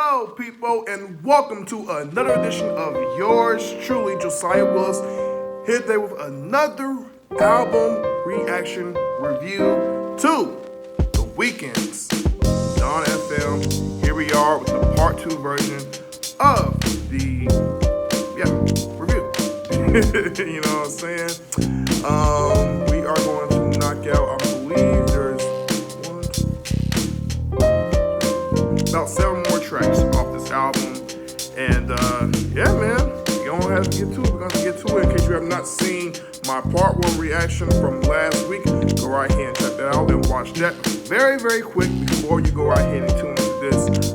Hello, people, and welcome to another edition of yours truly, Josiah Willis, here today with another album reaction review to The Weeknd's Dawn FM. Here we are with the part 2 version of the review. You know what I'm saying? We are going to knock out, I believe there's about 7 more tracks off this album, and yeah, man, you don't have to get to it. We're gonna get to it. In case you have not seen my part 1 reaction from last week, go right ahead and check that out and watch that very, very quick before you go right ahead and tune into this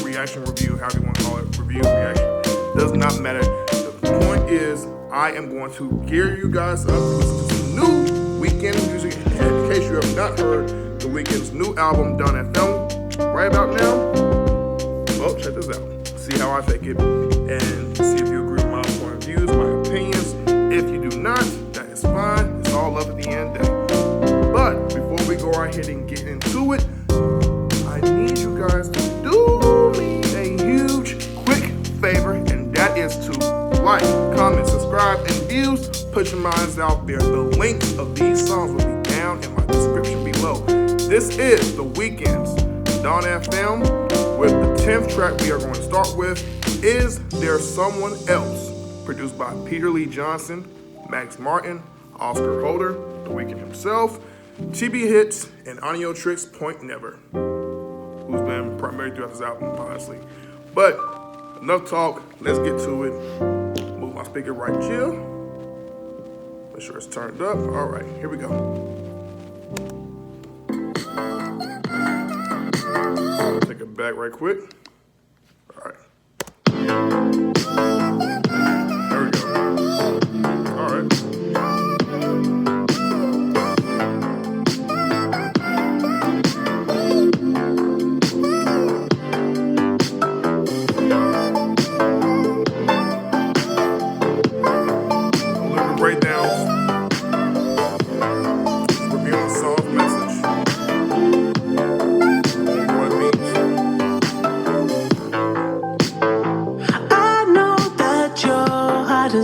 reaction review, however you want to call it, review, reaction, does not matter. The point is, I am going to gear you guys up to listen to some new Weeknd music. And in case you have not heard The Weeknd's new album, Dawn FM, right about now, well, check this out. See how I take it, and see if you agree with my point of views, my opinions. If you do not, that is fine. It's all love at the end of the day. But before we go right ahead and get into it, I need you guys to do me a huge, quick favor, and that is to like, comment, subscribe, and views. Put your minds out there. The links of these songs will be down in my description below. This is The Weeknd's Dawn FM, with the 10th track we are going to start with, Is There Someone Else? Produced by Peter Lee Johnson, Max Martin, Oscar Holder, The Weeknd himself, TB Hits, and Audio Tricks Point Never, who's been primary throughout this album, honestly. But enough talk, let's get to it. Move my speaker right here. Make sure it's turned up. All right, here we go. Take it back right quick. All right. There we go. All right. Deliver breakdowns. Reviewing a song's message. What it means.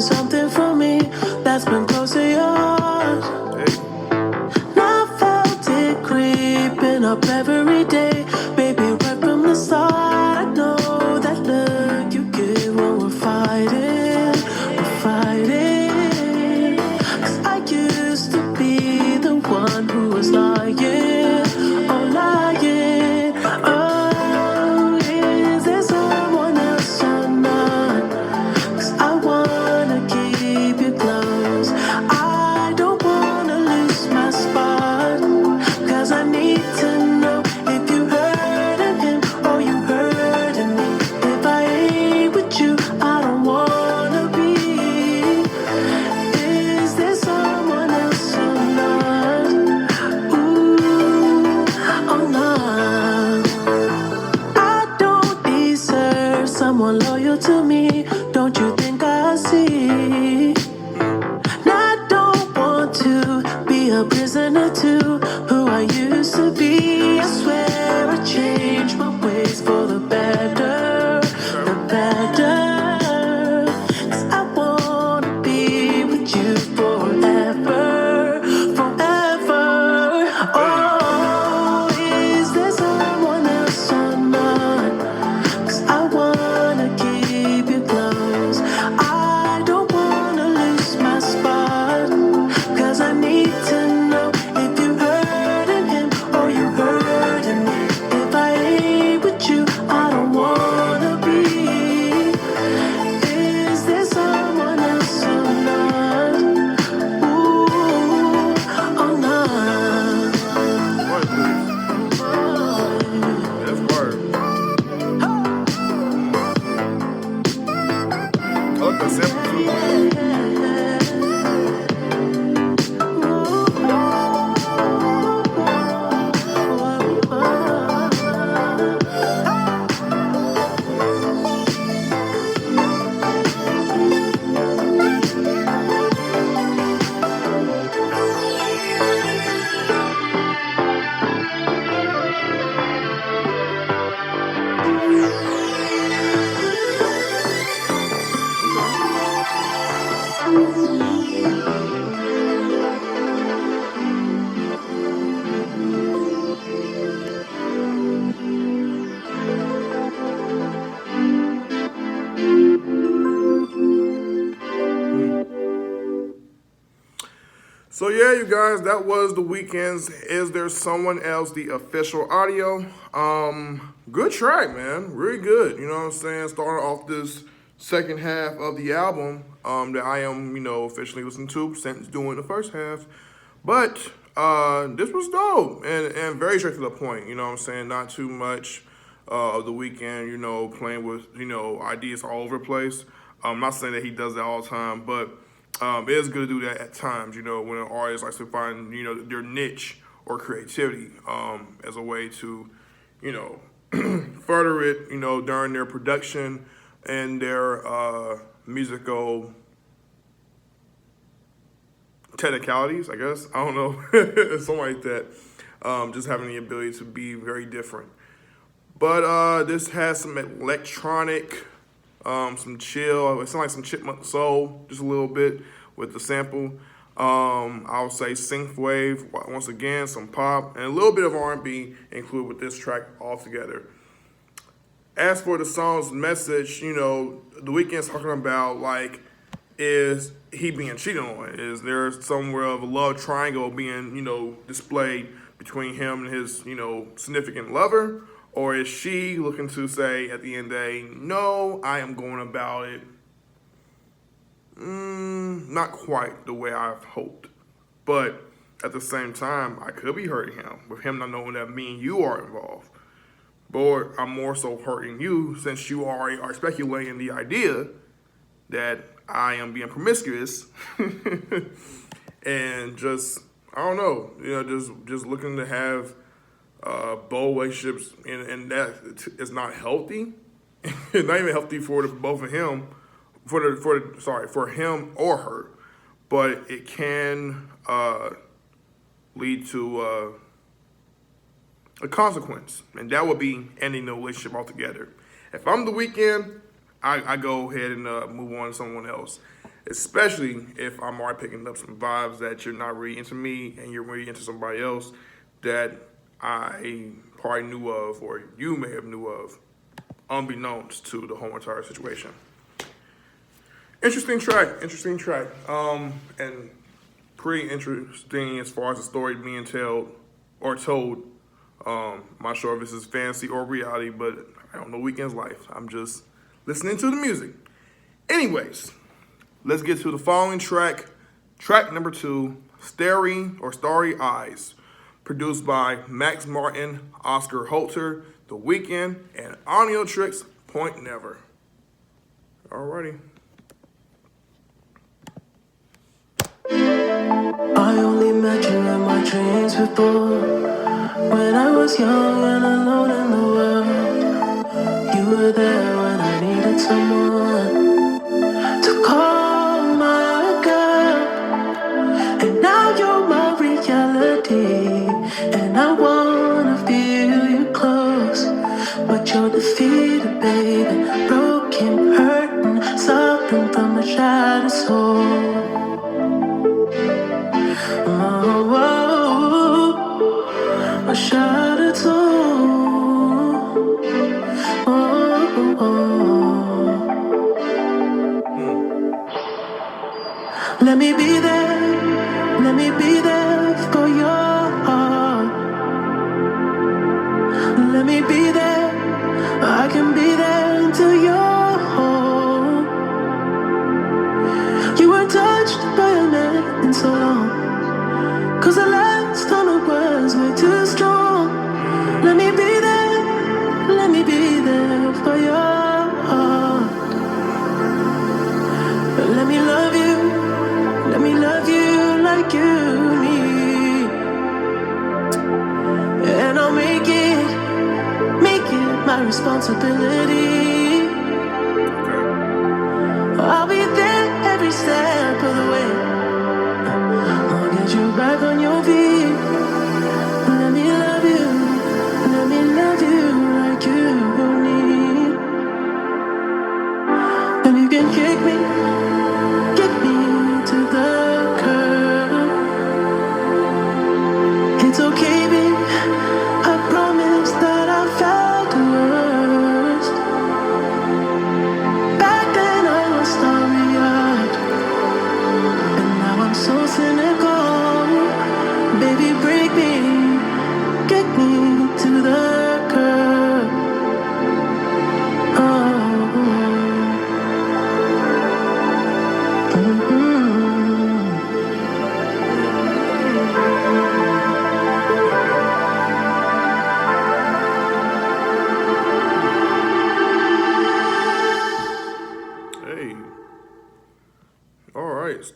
Something from me that's been close to yours. Hey. And I felt it creeping up every day, baby, right from the start. I know that look you give when we're fighting. 'Cause I used to be the one who was lying, oh lying. Oh, is there someone else or not? 'Cause I wanna keep you close. I don't wanna lose my spot. 'Cause I need to know if you hurting him or you hurting me. If I ain't with you, I don't wanna be. Is there someone else or not? Ooh, oh no. I don't deserve someone loyal to me. Don't you think I see? And I don't want to be a prisoner to who I used to be. I swear I changed my ways for the better, the better. 'Cause I wanna be with you forever, forever. Oh, is there someone else or not? 'Cause I wanna keep you close. I don't wanna lose my spot. 'Cause I need to know if you hurting him or you hurting me. If I ain't with you, So yeah, you guys, that was the Weeknd's "Is There Someone Else," the official audio. Good track, man. Really good. You know what I'm saying? Starting off this second half of the album, that I am, officially listening to since doing the first half. But this was dope and very straight to the point. You know what I'm saying? Not too much of the Weeknd, playing with, ideas all over the place. I'm not saying that he does that all the time, but it is good to do that at times, when an artist likes to find, their niche or creativity as a way to, further it, during their production and their musical technicalities, I guess. I don't know, something like that. Just having the ability to be very different. But this has some electronic, some chill. It sounds like some Chipmunk Soul, just a little bit with the sample. I would say synthwave once again, some pop, and a little bit of R&B included with this track altogether. As for the song's message, the Weeknd's talking about like, is he being cheated on? Is there somewhere of a love triangle being, displayed between him and his, significant lover? Or is she looking to say at the end of the day, no, I am going about it not quite the way I've hoped. But at the same time, I could be hurting him with him not knowing that me and you are involved. But I'm more so hurting you since you already are speculating the idea that I am being promiscuous and just, I don't know, just looking to have bold relationships, and that is not healthy. It's not even healthy for both of him, for him or her, but it can lead to a consequence, and that would be ending the relationship altogether. If I'm the Weeknd, I go ahead and move on to someone else, especially if I'm already picking up some vibes that you're not really into me and you're really into somebody else that I probably knew of, or you may have knew of, unbeknownst to the whole entire situation. Interesting track, and pretty interesting as far as the story being told. Not sure if this is fantasy or reality, but I don't know Weeknd's life. I'm just listening to the music. Anyways, let's get to the following track. Track number 2, Starry Eyes, produced by Max Martin, Oscar Holter, The Weeknd, and Omnitrix Point Never. Alrighty. I only met you in my dreams before. When I was young and alone in the world, you were there when I needed someone to call my girl. And now you're my reality, and I wanna feel you close. But you're defeated, baby, broken, hurting, suffering from a shattered soul. A shattered soul. Let me be there for your heart. Let me be there, I can be there until you're home. You weren't touched by a man in so long, 'cause the last time it was way too strong. Let me be there for your heart. Let me love you like you need. And I'll make it my responsibility. I'll be there every step of the way. I'll get you back on your feet. Let me love you like you need. And you can kick me to the curb. It's okay, babe, I promise that I felt the worst. Back then I was starry-eyed, and now I'm so cynical.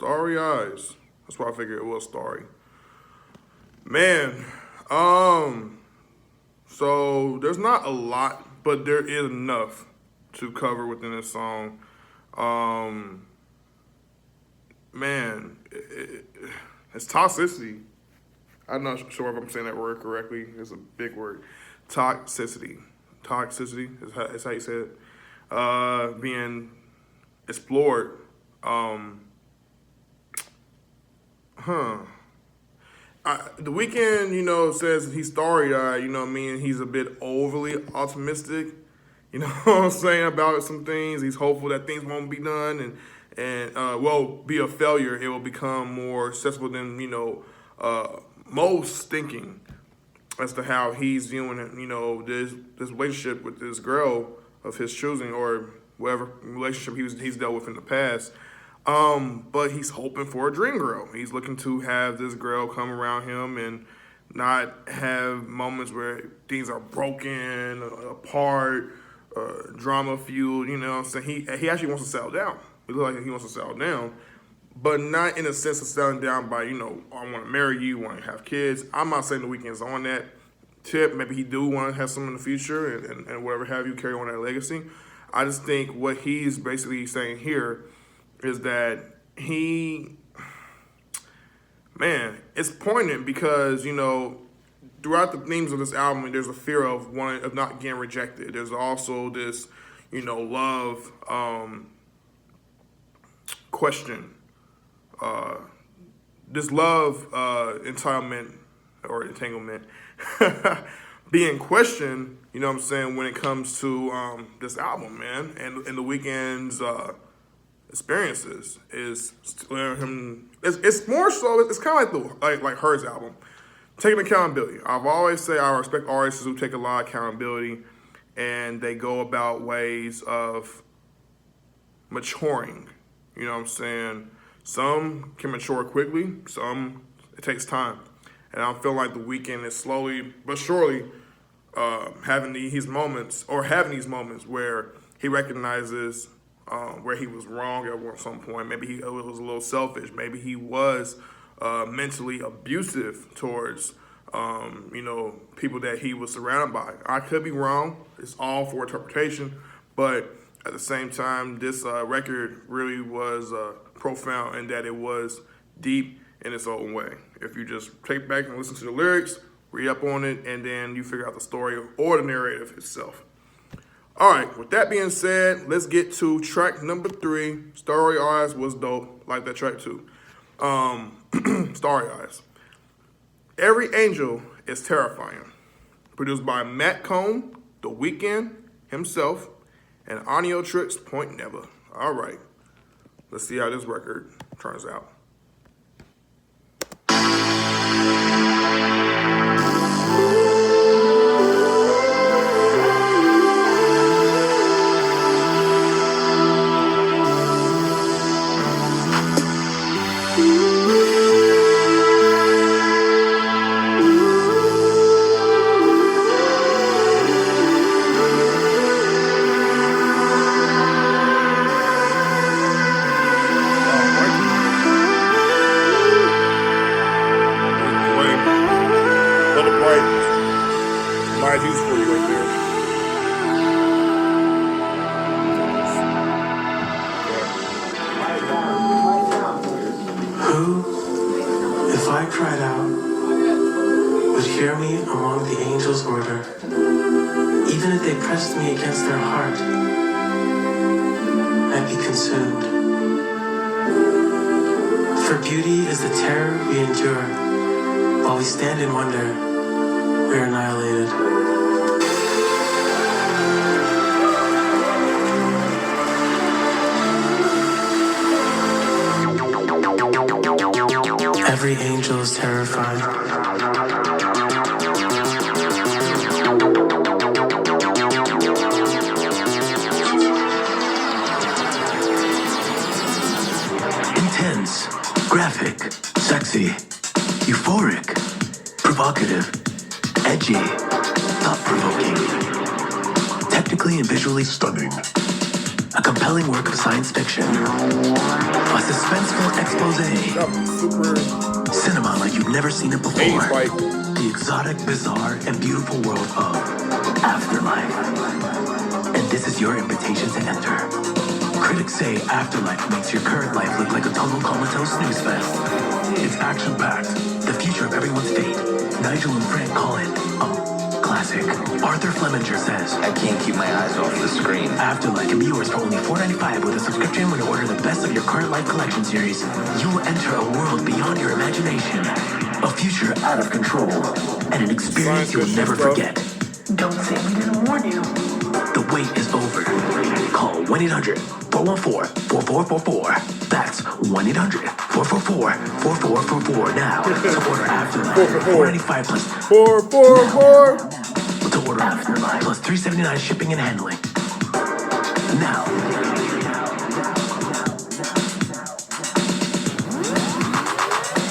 Starry Eyes. That's why I figured it was Starry. Man, so there's not a lot, but there is enough to cover within this song. Man, it's toxicity. I'm not sure if I'm saying that word correctly. It's a big word. Toxicity. Toxicity is how you say it. Being explored. The Weeknd, says he's starry-eyed, you know what I mean? He's a bit overly optimistic, you know what I'm saying, about some things. He's hopeful that things won't be done and be a failure. It will become more accessible than, most thinking as to how he's viewing, this relationship with this girl of his choosing or whatever relationship he's dealt with in the past. But he's hoping for a dream girl. He's looking to have this girl come around him and not have moments where things are broken, apart, drama fueled, you know what I'm saying? He actually wants to settle down. It looks like he wants to settle down, but not in a sense of settling down by, I want to marry you, want to have kids. I'm not saying the Weeknd's on that tip. Maybe he do want to have some in the future and whatever have you, carry on that legacy. I just think what he's basically saying here is that it's poignant because, throughout the themes of this album, there's a fear of not getting rejected. There's also this, love question. This love entitlement or entanglement being questioned, you know what I'm saying, when it comes to this album, man, and the Weeknd's experiences is him. It's more so. It's kind of like Her's album, taking accountability. I've always say I respect artists who take a lot of accountability, and they go about ways of maturing. You know what I'm saying? Some can mature quickly. Some it takes time, and I feel like the Weeknd is slowly but surely having these moments where he recognizes where he was wrong at some point. Maybe he was a little selfish. Maybe he was mentally abusive towards, people that he was surrounded by. I could be wrong. It's all for interpretation. But at the same time, this record really was profound in that it was deep in its own way. If you just take back and listen to the lyrics, read up on it, and then you figure out the story or the narrative itself. All right, with that being said, let's get to track number 3. Starry Eyes was dope, like that track too. Starry Eyes. Every Angel is Terrifying. Produced by Matt Cohn, The Weeknd himself, and Audio Tricks Point Never. All right, let's see how this record turns out. Every angel is terrified. Intense, graphic, sexy, euphoric, provocative, edgy, thought-provoking, technically and visually stunning. A compelling work of science fiction. A suspenseful expose. Super Cinema like you've never seen it before. 80s fight. The exotic, bizarre, and beautiful world of Afterlife. And this is your invitation to enter. Critics say Afterlife makes your current life look like a total comatose snooze fest. It's action-packed. The future of everyone's fate. Nigel and Frank call it classic. Arthur Flemminger says, I can't keep my eyes off the screen. Afterlife can be yours for only $4.95 with a subscription when you order the best of your current life collection series. You will enter a world beyond your imagination. A future out of control. And an experience you will never forget. Don't say we didn't warn you. The wait is over. Call 1-800-414-4444. That's 1-800-444-4444 now to order Afterlife. $4.95 plus 444. to order Afterlife plus $3.79 shipping and handling. Now.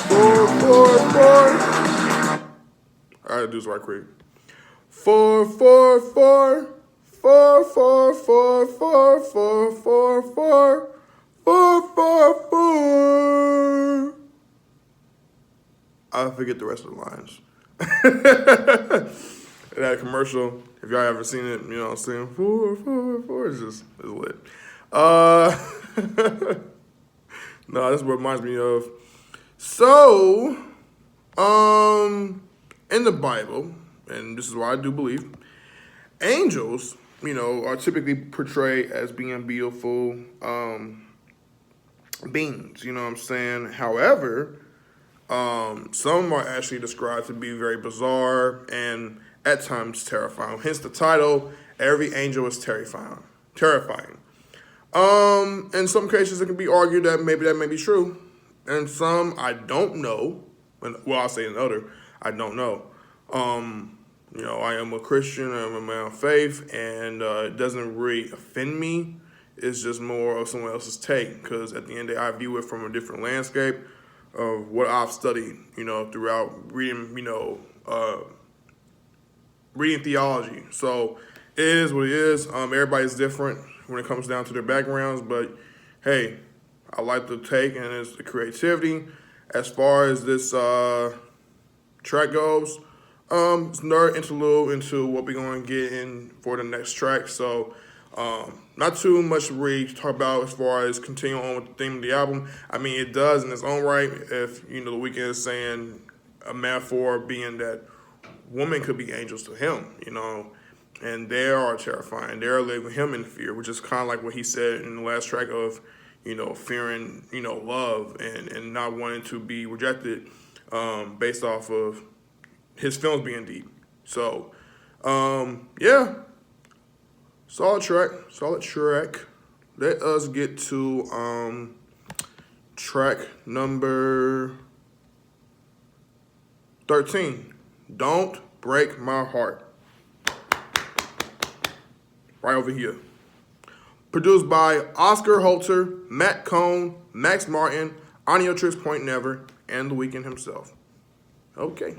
444. I gotta do this right quick. 444. 444. I forget the rest of the lines. That commercial, if y'all ever seen it, you know what I'm saying? 444 is lit. No, that's what reminds me of. So, in the Bible, and this is what I do believe, angels, you know, are typically portrayed as being beautiful beings, you know what I'm saying? However, some are actually described to be very bizarre and at times terrifying. Hence the title, Every Angel is Terrifying. In some cases, it can be argued that may be true. And some, I don't know. Well, I'll say another, I don't know. You know, I am a Christian, I'm a man of faith, and it doesn't really offend me. It's just more of someone else's take, because at the end of the day, I view it from a different landscape of what I've studied, you know, throughout reading, you know, reading theology. So it is what it is. Everybody's different when it comes down to their backgrounds, but hey, I like the take and it's the creativity. As far as this track goes, it's another interlude into what we're going to get in for the next track. So not too much to really talk about as far as continuing on with the theme of the album. I mean, it does in its own right. If, you know, The Weeknd is saying a metaphor being that women could be angels to him, you know, and they are terrifying. They're leaving him in fear, which is kind of like what he said in the last track of, you know, fearing, you know, love and not wanting to be rejected based off of his films being deep. So, yeah, solid track. Let us get to track number 13. Don't Break My Heart. Right over here. Produced by Oscar Holter, Matt Cohn, Max Martin, Oniotrix Point Never, and The Weeknd himself. Okay.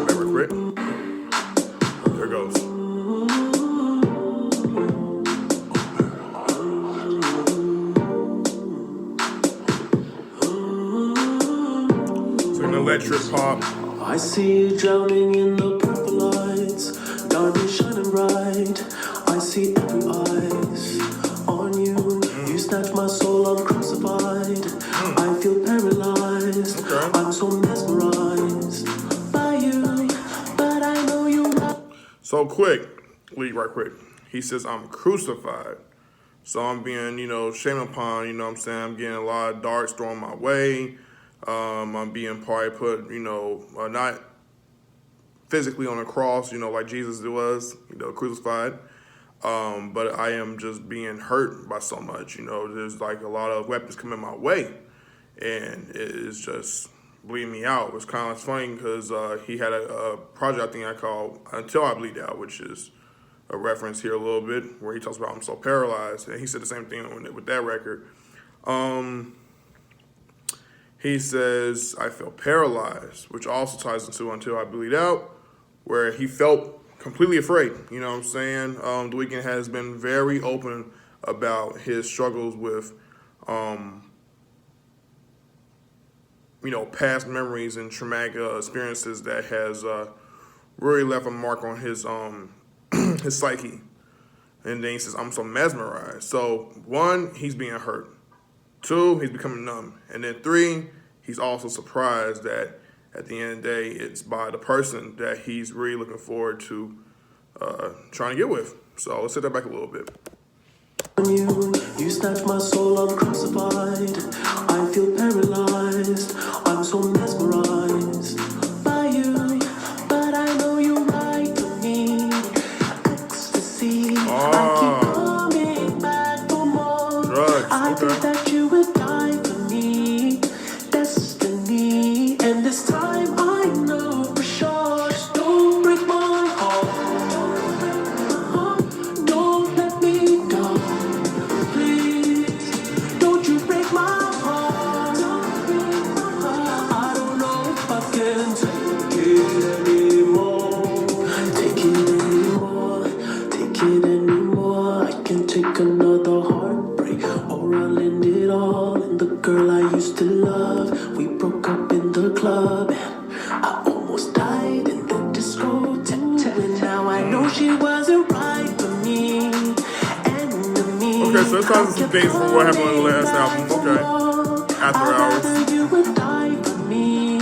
Never quit. There goes. Electric pop. I see you drowning in the purple lights, diamonds shining bright. I see every eyes on you. You snatch my soul, I'm crucified. I feel paralyzed. Okay. I'm so mesmerized by you, but I know you're not. So quick, lead right quick. He says, I'm crucified. So I'm being, you know, shamed upon, you know what I'm saying? I'm getting a lot of darts thrown my way. I'm being probably put, you know, not physically on a cross, you know, like Jesus was, you know, crucified. But I am just being hurt by so much, you know. There's like a lot of weapons coming my way, and it is just bleeding me out. It's kind of funny because he had a project I think I called Until I Bleed Out, which is a reference here a little bit where he talks about I'm so paralyzed, and he said the same thing with that record. He says, I feel paralyzed, which also ties into Until I Bleed Out, where he felt completely afraid. You know what I'm saying? The Weeknd has been very open about his struggles with, past memories and traumatic experiences that has really left a mark on his his psyche. And then he says, I'm so mesmerized. So, one, he's being hurt. Two, he's becoming numb. And then three, he's also surprised that at the end of the day, it's by the person that he's really looking forward to trying to get with. So let's sit that back a little bit. You snatch my soul, I'm crucified. I feel paralyzed. I'm so mesmerized by you, but I know you're right for me. Ecstasy, I keep coming back for more. Drugs, I think that you would die for me. Destiny, and this time I know for sure. Just don't break my heart. Don't let me go. Please, don't you break my heart. I don't know if I can take it anymore. Take it anymore. Take it anymore. I can take another heartbreak, or I'll end it all. And the girl I used to love, we broke up in the club, and I almost died in the disco too. And now I know she wasn't right for me. Okay, so it's kind of some things from what happened on the last album. Okay. After Hours. You would die for me.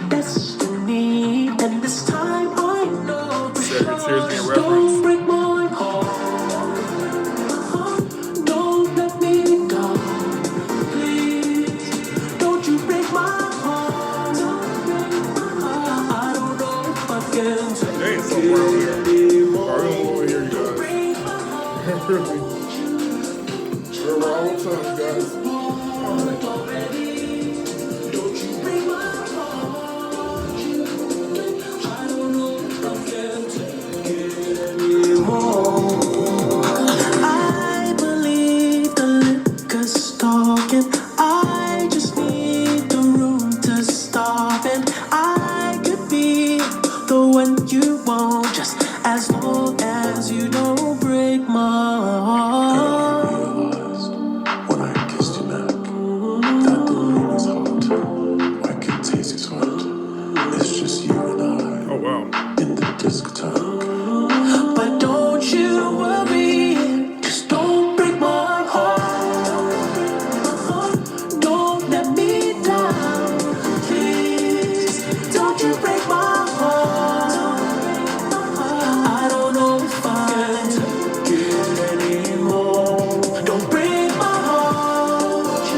Destiny. And this time I know for Said your tears sure. being Just referenced. don't break my heart. Don't let me go. Please, don't you break my heart. I don't know if I can take There ain't somewhere over here. Are we over here, you guys? break my heart. Really? We're all the time, guys. Don't you break my heart. I don't know if I can take it anymore. I believe the liquor's talking. I just need the room to stop, and I could be the one you want, just as long as you don't break my heart. When I kissed you back, that the rain is hot. I can taste his heart. It's just you and I Oh, wow. in the discotheque. But don't you worry, just don't break my heart. Don't let me down, please. Don't you break my heart. I don't know if I can take it anymore. Don't break my heart.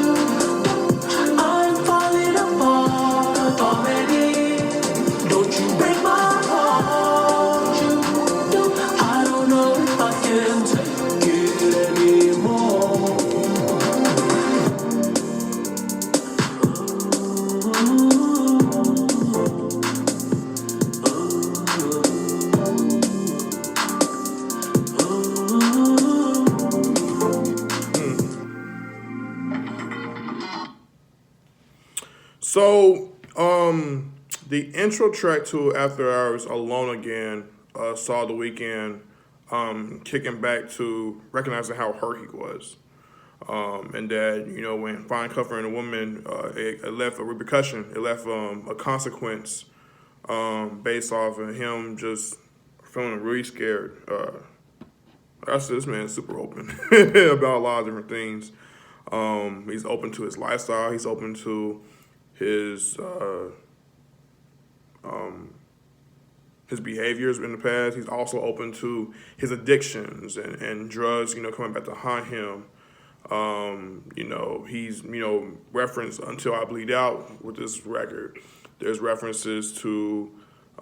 I'm falling apart already. Don't you break my heart. I don't know if I can take it anymore. So, the intro track to After Hours, Alone Again, saw The Weeknd kicking back to recognizing how hurt he was. And that, when fine covering a woman, it left a repercussion. It left a consequence based off of him just feeling really scared. This man's super open about a lot of different things. He's open to his lifestyle. He's open to his behaviors in the past. He's also open to his addictions and drugs, coming back to haunt him. He's, referenced Until I Bleed Out with this record. There's references to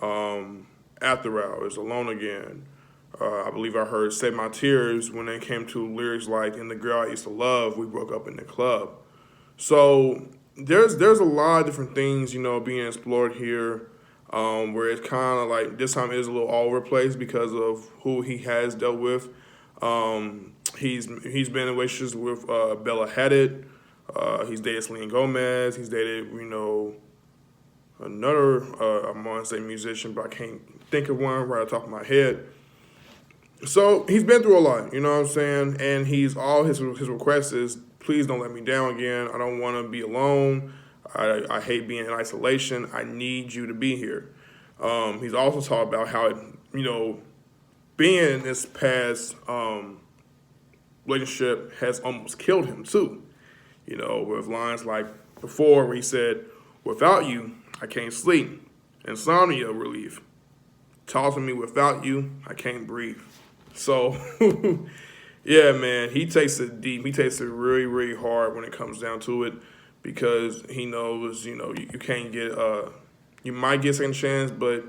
After Hours, Alone Again. I believe I heard Save My Tears when it came to lyrics like, "In the girl I used to love, we broke up in the club." So there's a lot of different things, being explored here, where it's kind of like this time is a little all over the place because of who he has dealt with. He's been in relationships with Bella Hadid, He's dated Selena Gomez. He's dated, another, I'm going to say musician, but I can't think of one right off the top of my head. So he's been through a lot, you know what I'm saying? And all his request is, please don't let me down again. I don't want to be alone. I hate being in isolation. I need you to be here. He's also talked about how, being in this past relationship has almost killed him too. With lines like before where he said, without you, I can't sleep. Insomnia relief. Talk to me without you, I can't breathe. So, yeah, man, he takes it deep. He takes it really, really hard when it comes down to it because he knows, you can't get, you might get a second chance, but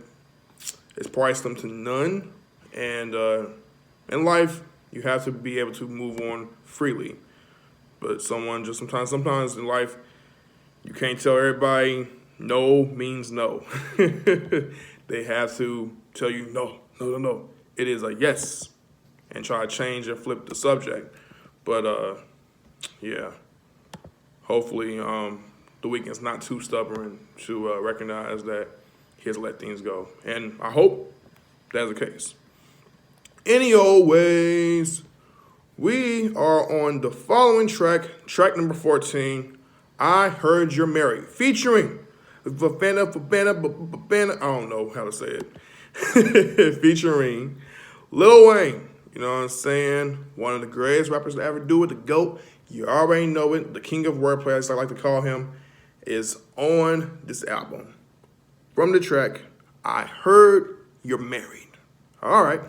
it's probably slim to none. And in life, you have to be able to move on freely. But sometimes in life, you can't tell everybody no means no. They have to tell you no. It is a yes. And try to change and flip the subject. But, yeah. Hopefully, the Weeknd's not too stubborn to recognize that he has to let things go. And I hope that's the case. Any old ways, we are on the following track number 14, I Heard You're Married, featuring I don't know how to say it, featuring Lil Wayne. You know what I'm saying? One of the greatest rappers to ever do it, the GOAT. You already know it. The king of wordplay, as I like to call him, is on this album. From the track, I Heard You're Married. All right.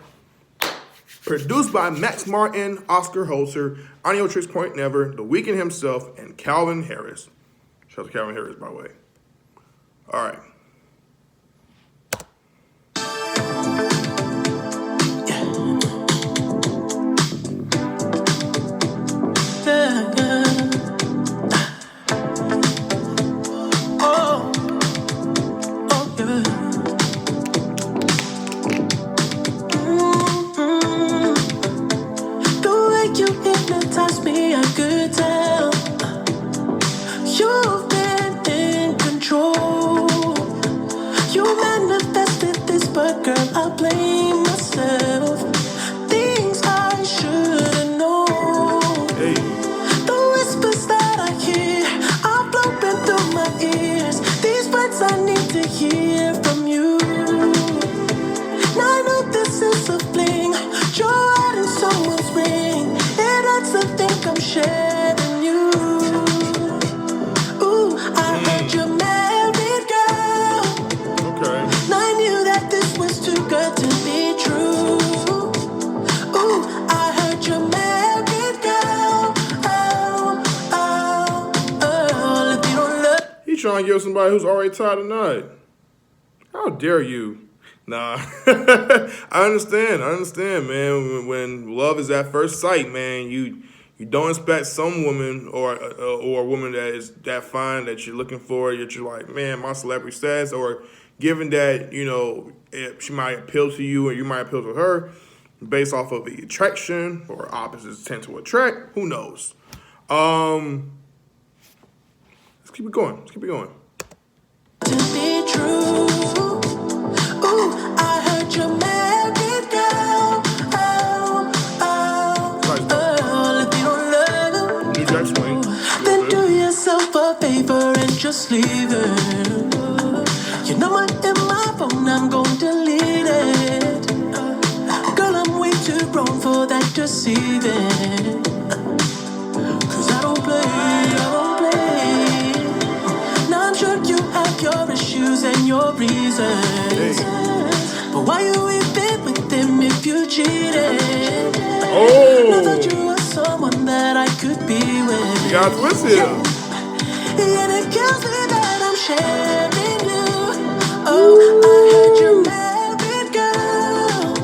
Produced by Max Martin, Oscar Holzer, Audio Tricks Point Never, The Weeknd himself, and Calvin Harris. Shout out to Calvin Harris, by the way. All right. Trying to give somebody who's already tied tonight. How dare you? Nah, I understand, man. When love is at first sight, man, you don't expect some woman or a woman that is that fine that you're looking for, that you're like, man, my celebrity status, or given that, she might appeal to you or you might appeal to her based off of the attraction or opposites tend to attract. Who knows? Keep it going. To be true. Ooh, I heard you're married, girl. If you don't love her, then do yourself a favor and just leave her. Your number in my phone, I'm gonna delete it. Girl, I'm way too grown for that deceiving. 'Cause I don't play. I'm sure you have your issues and your reasons. But why you even with them if you cheated? I thought you were someone that I could be with. You got twisted. And it kills me that I'm sharing you. Oh, I heard you're married, girl.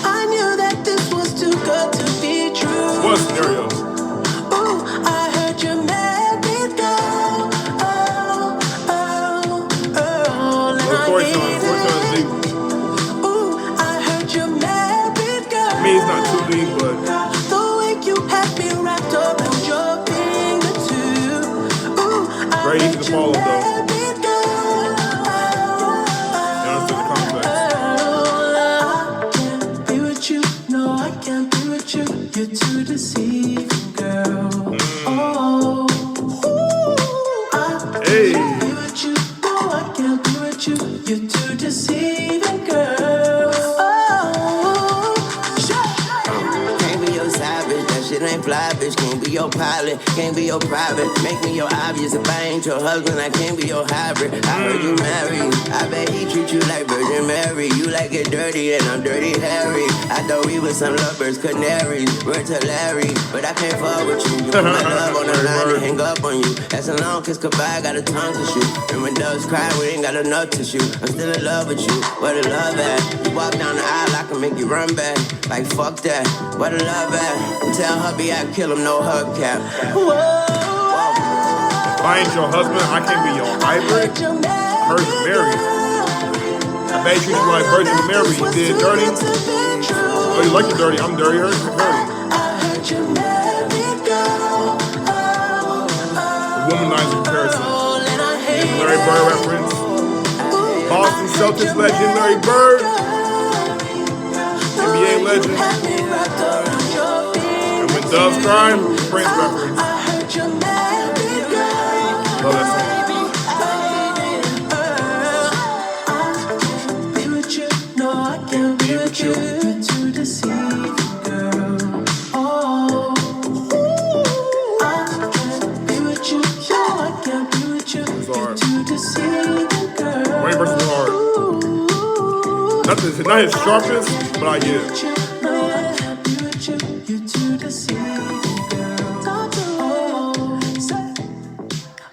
I knew that this was too good to be true. What scenario? It's not too deep, but the way you have me wrapped around your fingertips. follow though. Down to the context. I can't be with you. No, I can't be with you. You're too deceiving, girl. Oh, I Hey. can't be with you. No, I can't be with you. You're too deceiving, girl. Oh, Can't be your savage, that shit ain't fly, bitch. Can't be your pilot, can't be your private. Make me your obvious. If I ain't your husband, I can't be your hybrid. I heard you married. I bet he treat you like Virgin Mary. You like it dirty, and I'm dirty Harry. I thought we was some lovers, canaries. Word to Larry, but I can't fuck with you. You put my love on the line and hang up on you. That's a long kiss goodbye, got a tongue to shoot. And when doves cry, we ain't got enough to shoot. I'm still in love with you, where the love at? You walk down the aisle, I can make you run back. Like fuck that, where the love at? Tell hubby I kill him, no hubcap. If I ain't your husband, I can't be your hybrid. Virgin Mary. I bet you treat you like Virgin Mary. You did dirty. Oh, you like the dirty. I'm dirty. Her dirty. Womanizer comparison. Larry Bird reference. Boston Celtics legend Larry Bird. NBA legend. And when doves cry, Prince reference. Love that song. Be with you. You're too deceiving, girl. Oh, I can't be with you. No, I can't be with you. You're too deceiving, girl. Wayne versus Hard. Not his sharpest, but I get it. No, I can't be with you. You're too deceiving, girl. Oh, say,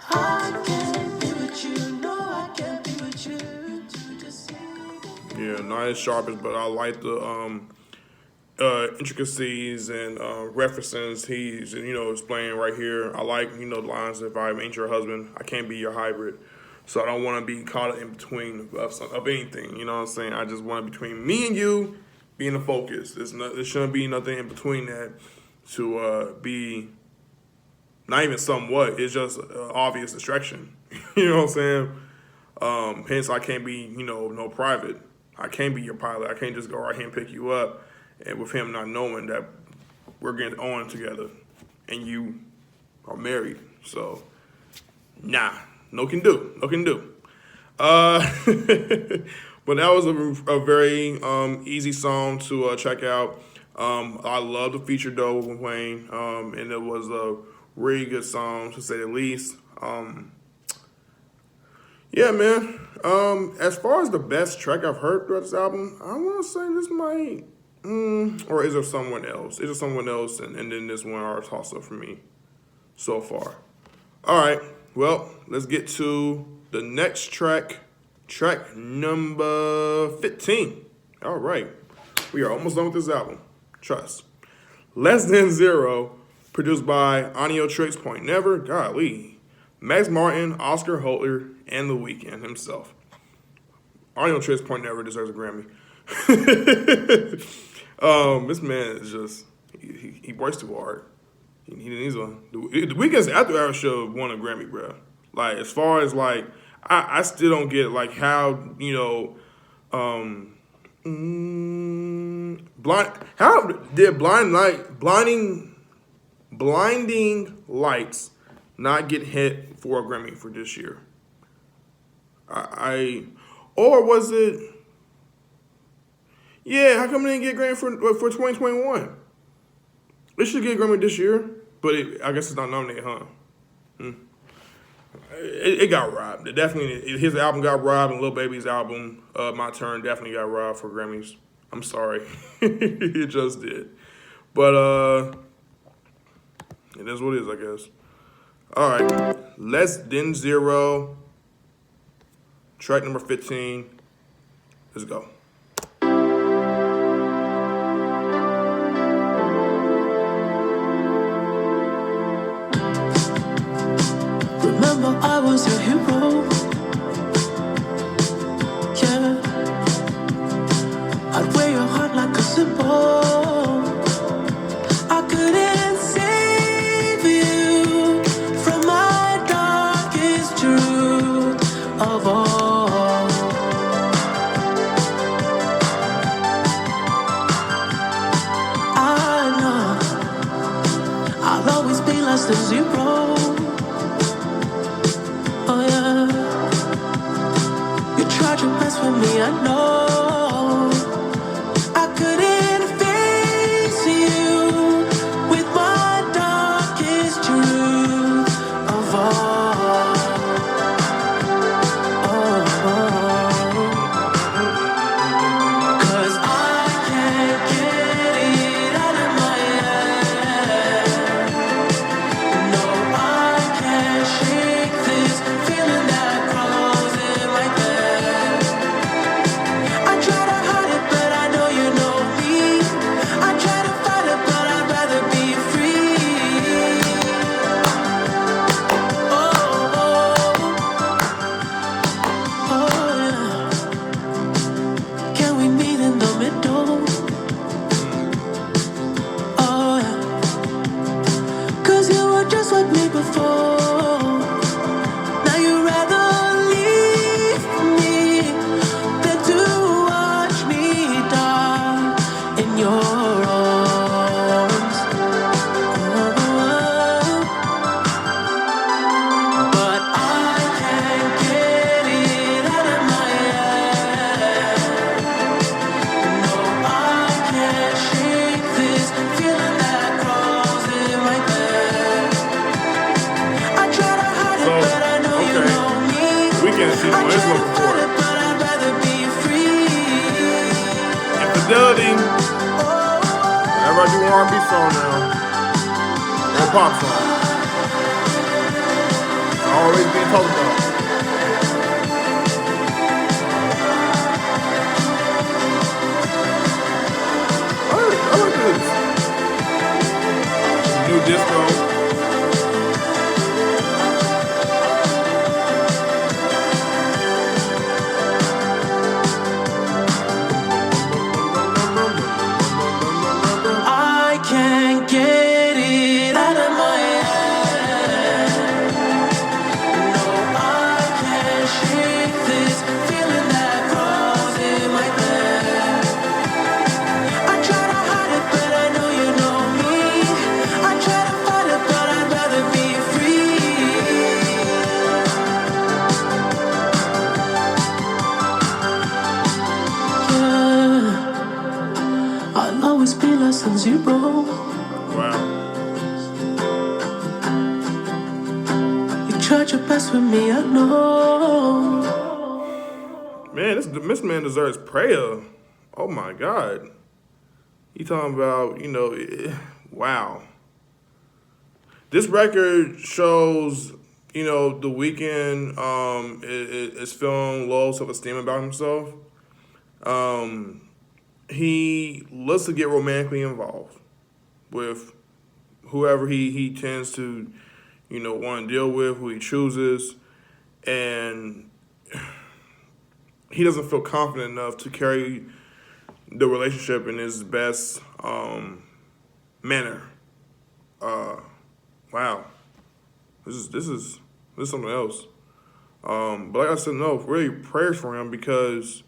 I can't be with you. No, I can't be with you. You're too deceiving. Yeah, not as sharpest, but I like the intricacies and references he's explaining right here. I like the lines. If I ain't your husband, I can't be your hybrid. So I don't want to be caught in between of anything. You know what I'm saying? I just want between me and you being the focus. There shouldn't be nothing in between that to be not even somewhat. It's just obvious distraction. You know what I'm saying? Hence, I can't be no private. I can't be your pilot. I can't just go right here and pick you up, and with him not knowing that we're getting on together, and you are married. So, nah, no can do. But that was a very easy song to check out. I love the feature though with Wayne, and it was a really good song to say the least. Yeah, man. As far as the best track I've heard throughout this album, I want to say this might, or is there someone else? Is there someone else, and then this one are a toss-up for me so far. All right, well, let's get to the next track, track number 15. All right, we are almost done with this album. Trust. Less Than Zero, produced by Ennio Tricks, Point Never, golly, Max Martin, Oscar Holter, and The Weeknd himself. Ennio Tricks, Point Never deserves a Grammy. This man is just, he works too hard. He needs one. The Weeknd's After Hours show won a Grammy, bro. Like, as far as, like, I still don't get, like, how, how did Blinding Lights not get hit for a Grammy for this year? Or was it? Yeah, how come they didn't get Grammy for 2021? It should get Grammy this year, but I guess it's not nominated, huh? It got robbed. It definitely, his album got robbed, and Lil Baby's album, My Turn, definitely got robbed for Grammys. I'm sorry, it just did. But it is what it is, I guess. All right, Less Than Zero, track number 15. Let's go. Remember, I was your hero. Yeah, I'd wear your heart like a symbol. I couldn't save you from my darkest truth. less than zero. Oh yeah. You tried your best with me, I know. I couldn't face you with my darkest truth of all. Cause I can't get it out of my head. No, I can't shake this feeling that grows in my bed. I try to hide it, but I know you know me. I try to fight it, but I'd rather be free. Oh, yeah. Can we meet in the middle? Oh, yeah. Cause you were just like me before. Now you'd rather leave me than to watch me die in your arms. But I can't get it out of my head. No, I can't shake this feeling that grows in my bed. I try to hide it, but I know you know me. Weeknd, she's I what it's try to looking fight for. it, but I'd rather be free. Infidelity. Whenever I do an R&B song now, or a pop song, it's always being talked about. I like this. New disco. I can't get it out of my head. No, I can't shake this feeling that grows in my bed. I try to hide it, but I know you know me. I try to fight it, but I'd rather be free. Yeah, I'll always be less than zero. Wow. You tried your best with me, I know. Man, this man deserves prayer. Oh my God. He talking about, wow. This record shows, The Weeknd is feeling low self-esteem about himself. He looks to get romantically involved with whoever he tends to, want to deal with, who he chooses, and he doesn't feel confident enough to carry the relationship in his best manner. Wow, this is something else. But like I said, no, really prayers for him because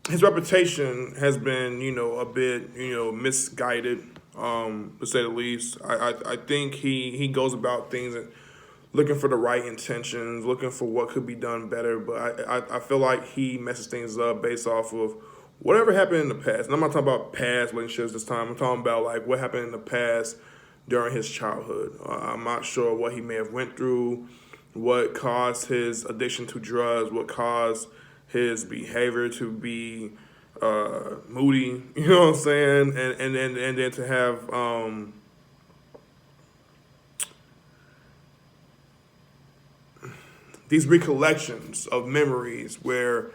his reputation has been, a bit, misguided, to say the least. I think he goes about things looking for the right intentions, looking for what could be done better. But I feel like he messes things up based off of whatever happened in the past. And I'm not talking about past relationships this time. I'm talking about like what happened in the past during his childhood. I'm not sure what he may have went through, what caused his addiction to drugs, what caused his behavior to be moody. You know what I'm saying? And then to have these recollections of memories where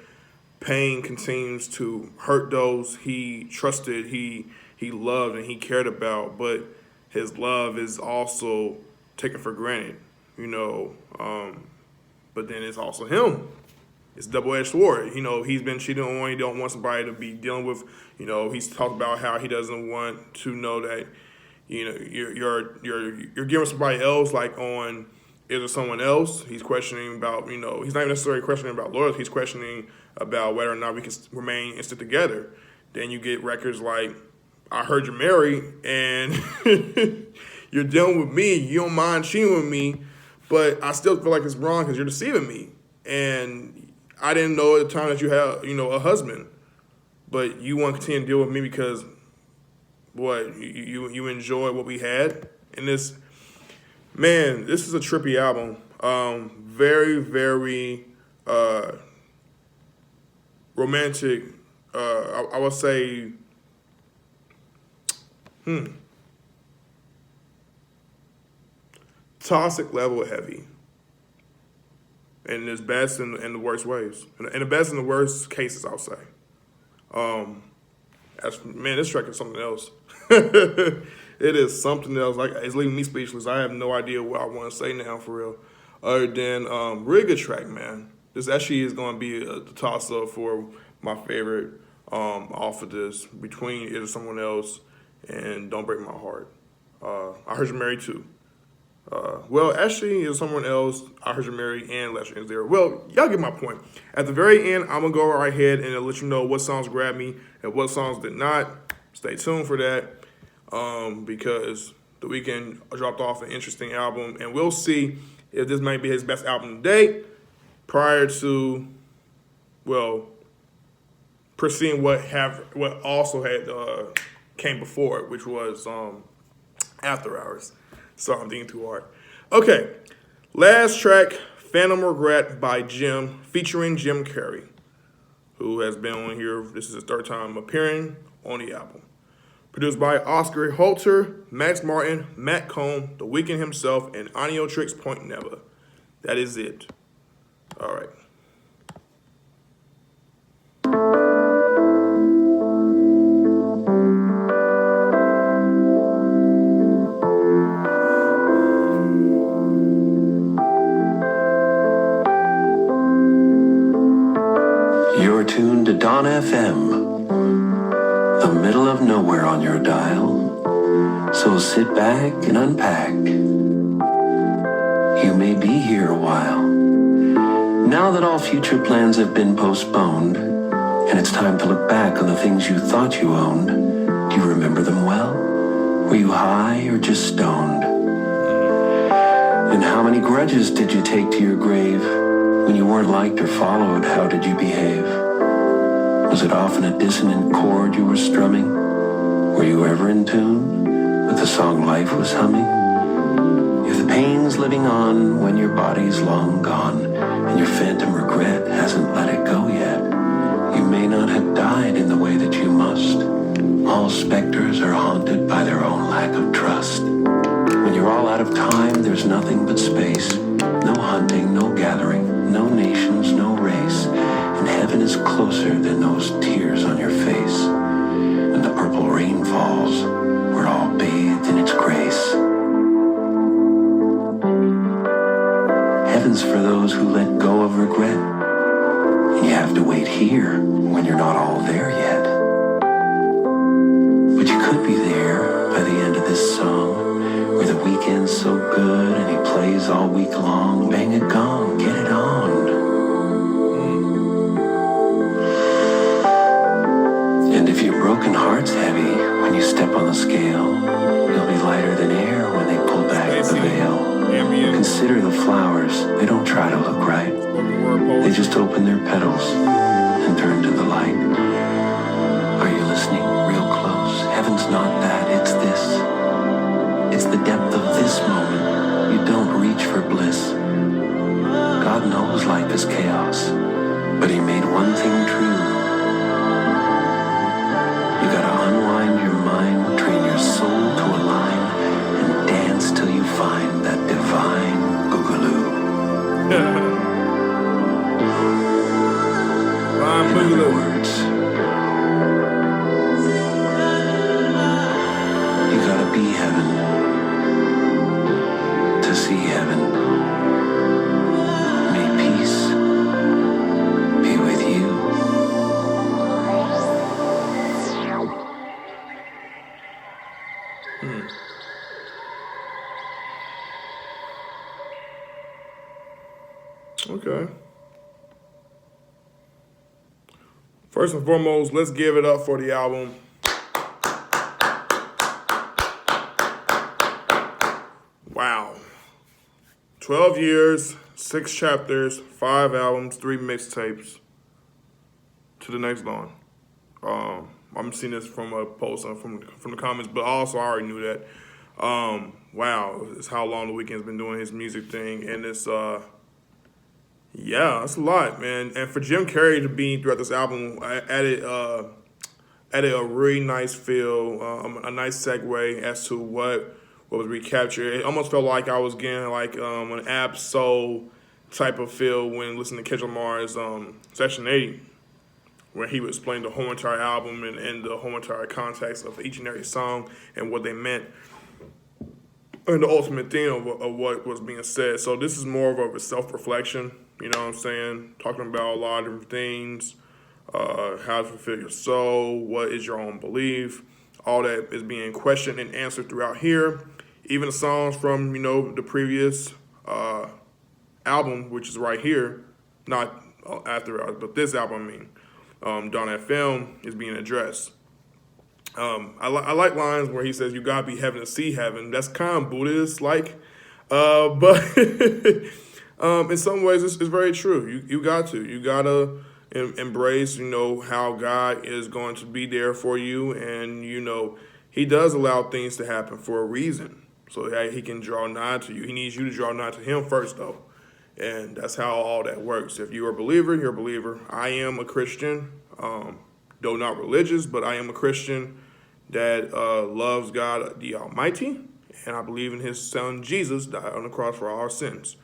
pain continues to hurt those he trusted, he loved, and he cared about, but his love is also taken for granted, but then it's also him. It's a double-edged sword. He's been cheating on. He don't want somebody to be dealing with. He's talked about how he doesn't want to know that, you're giving somebody else like on either someone else. He's questioning about, he's not even necessarily questioning about loyalty. He's questioning about whether or not we can remain and stick together. Then you get records like I heard you're married and you're dealing with me. You don't mind cheating with me, but I still feel like it's wrong because you're deceiving me. And I didn't know at the time that you had, a husband, but you want to continue to deal with me because what you enjoy what we had. And this is a trippy album. Very, very romantic. I would say, toxic level heavy. And it's best in the worst ways. And the best in the worst cases, I'll say. This track is something else. It is something else. Like, it's leaving me speechless. I have no idea what I want to say now, for real. Other than, really good track, man. This actually is going to be a toss-up for my favorite off of this, between It Is Someone Else and Don't Break My Heart. I Heard You're Married Too. Actually, It Is Someone Else, I Heard You're Married, and Last Chance There. Well, y'all get my point. At the very end, I'm going to go right ahead and let you know what songs grabbed me and what songs did not. Stay tuned for that, because The Weeknd dropped off an interesting album, and we'll see if this might be his best album to date prior to, preceding what also had came before it, which was After Hours. Sorry, I'm thinking too hard. Okay, last track, Phantom Regret by Jim, featuring Jim Carrey, who has been on here. This is his third time appearing on the album. Produced by Oscar Holter, Max Martin, Matt Cohn, The Weeknd himself, and Ennio Trix Point Never. That is it. All right. You're tuned to Dawn FM, the middle of nowhere on your dial. So sit back and unpack. You may be here a while. Now that all future plans have been postponed, and it's time to look back on the things you thought you owned, do you remember them well? Were you high or just stoned? And how many grudges did you take to your grave? When you weren't liked or followed, how did you behave? Was it often a dissonant chord you were strumming? Were you ever in tune with the song life was humming? If the pain's living on when your body's long gone, and your phantom regret hasn't let it go yet, you may not have died in the way that you must. All specters are haunted by their own lack of trust. When you're all out of time, there's nothing but space. No hunting, no gathering, no nations, no race. And heaven is closer than those tears on your face. When the purple rain falls, we're all bathed in its grace. Heaven's for those who let go of regret. And you have to wait here when you're not all there yet. But you could be there by the end of this song, where the weekend's so good and he plays all week long. Bang a gong, get it on. And if your broken heart's heavy when you step on the scale, you'll be lighter than air when they pull back the veil. Consider the flowers, they don't try to look right. They just open their petals and turn to the light. Are you listening real close? Heaven's not that, it's this. It's the depth of this moment. You don't reach for bliss. God knows life is chaos, but he made one thing true. You gotta unwind your mind, train your soul to align, and dance till you find that divine boogaloo. In other words, you gotta be heaven to see heaven. May peace be with you. Okay. First and foremost, let's give it up for the album. 12 years, 6 chapters, 5 albums, 3 mixtapes. To the next dawn. I'm seeing this from a post from the comments, but also I already knew that. Wow, it's how long the Weeknd's been doing his music thing, and it's yeah, that's a lot, man. And for Jim Carrey to be throughout this album, added a really nice feel, a nice segue as to what was recaptured. It almost felt like I was getting like an Ab Soul type of feel when listening to Kendrick Lamar's Section 80, where he was playing the whole entire album and the whole entire context of each and every song and what they meant, and the ultimate theme of what was being said. So this is more of a self-reflection, you know what I'm saying? Talking about a lot of different things, how to fulfill your soul, what is your own belief. All that is being questioned and answered throughout here. Even the songs from, the previous album, which is right here, not after, but this album, Dawn at Film, is being addressed. I like lines where he says, "You gotta be heaven to see heaven." That's kind of Buddhist-like, but in some ways it's very true. You gotta embrace, how God is going to be there for you, and He does allow things to happen for a reason, so that He can draw nigh to you. He needs you to draw nigh to Him first, though, and that's how all that works. If you're a believer, you're a believer. I am a Christian, though not religious, but I am a Christian that loves God the Almighty, and I believe in His Son Jesus died on the cross for our sins.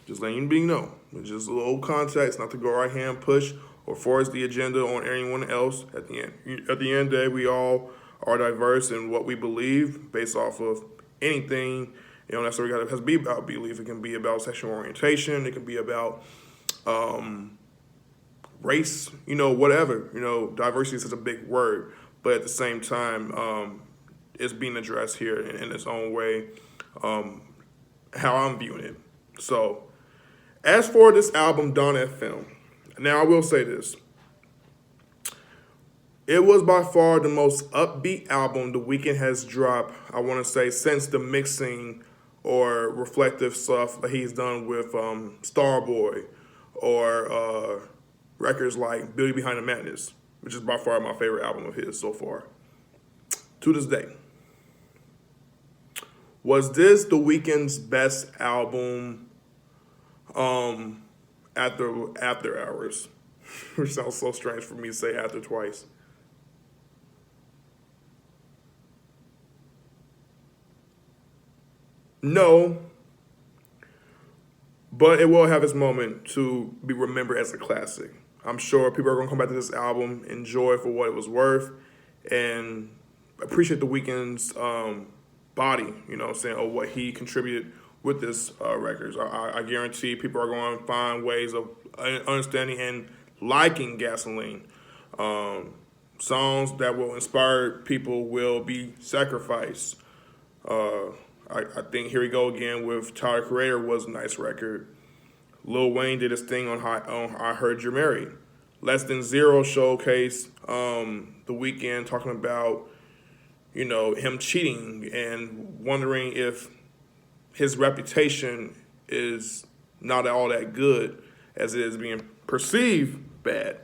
Just letting you be know. It's just a little context, not to go right hand push or force the agenda on anyone else. At the end of the day, we all are diverse in what we believe based off of anything. That's what it has to be about belief. It can be about sexual orientation. It can be about race, whatever. Diversity is such a big word. But at the same time, it's being addressed here in its own way, how I'm viewing it. So, as for this album, Dawn at Film, now I will say this. It was by far the most upbeat album The Weeknd has dropped, I want to say, since the mixing or reflective stuff that he's done with Starboy or records like Beauty Behind the Madness, which is by far my favorite album of his so far, to this day. Was this The Weeknd's best album after hours? Which sounds so strange for me to say after twice. No, but it will have its moment to be remembered as a classic. I'm sure people are going to come back to this album, enjoy it for what it was worth, and appreciate The Weeknd's body, or what he contributed with this records. I guarantee people are going to find ways of understanding and liking Gasoline. Songs that will inspire people will be sacrificed. I think Here We Go Again with Tyler Creator was a nice record. Lil Wayne did his thing on I Heard You're Married. Less Than Zero showcase The Weeknd talking about, him cheating and wondering if his reputation is not all that good as it is being perceived bad.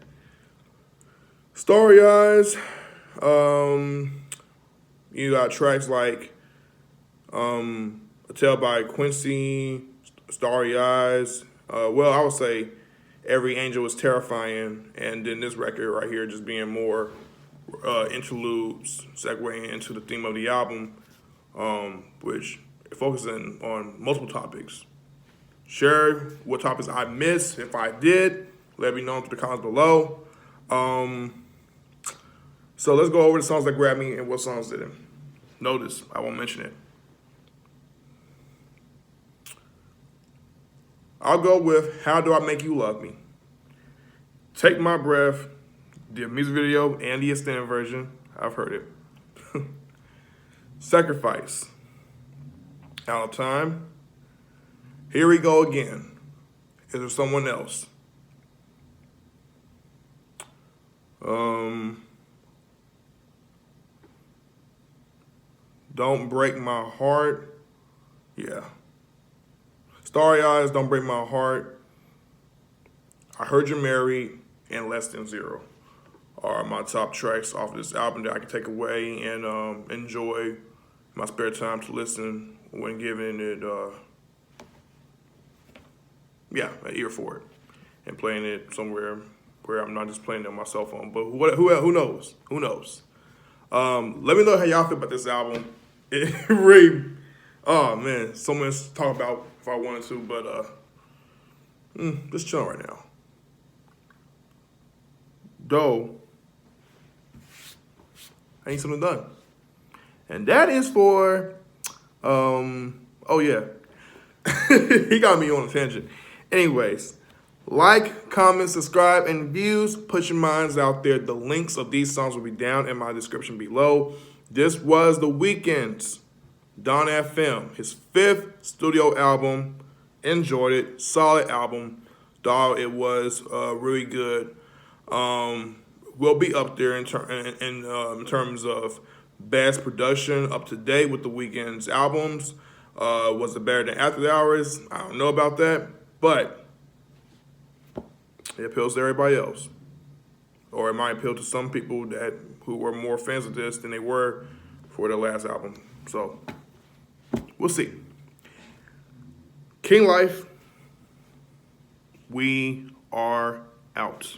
Starry Eyes, you got tracks like A Tale by Quincy, Starry Eyes. I would say Every Angel Is Terrifying, and then this record right here just being more interludes, segueing into the theme of the album, which focusing on multiple topics. Share what topics I missed. If I did, let me know in the comments below. So let's go over the songs that grabbed me and what songs didn't. Notice, I won't mention it. I'll go with How Do I Make You Love Me? Take My Breath, the music video and the extended version. I've heard it. Sacrifice. Out of Time. Here We Go Again. Is There Someone Else? Don't Break My Heart. Yeah. Starry Eyes, Don't Break My Heart, I Heard You're Married, and Less Than Zero are my top tracks off this album that I can take away and enjoy my spare time to listen when given it, an ear for it, and playing it somewhere where I'm not just playing it on my cell phone. But who knows? Who knows? Let me know how y'all feel about this album. It really, oh man, so much to talk about if I wanted to, but just chilling right now. Though, I need something done. And that is for, oh yeah, he got me on a tangent. Anyways, like, comment, subscribe, and views. Put your minds out there. The links of these songs will be down in my description below. This was The Weeknd's Don FM, his 5th studio album. Enjoyed it. Solid album. Thought it was really good. Will be up there in terms of best production, up to date with The Weeknd's albums. Was it better than After the Hours? I don't know about that, but it appeals to everybody else, or it might appeal to some people who were more fans of this than they were for the last album. So we'll see. King Life, we are out.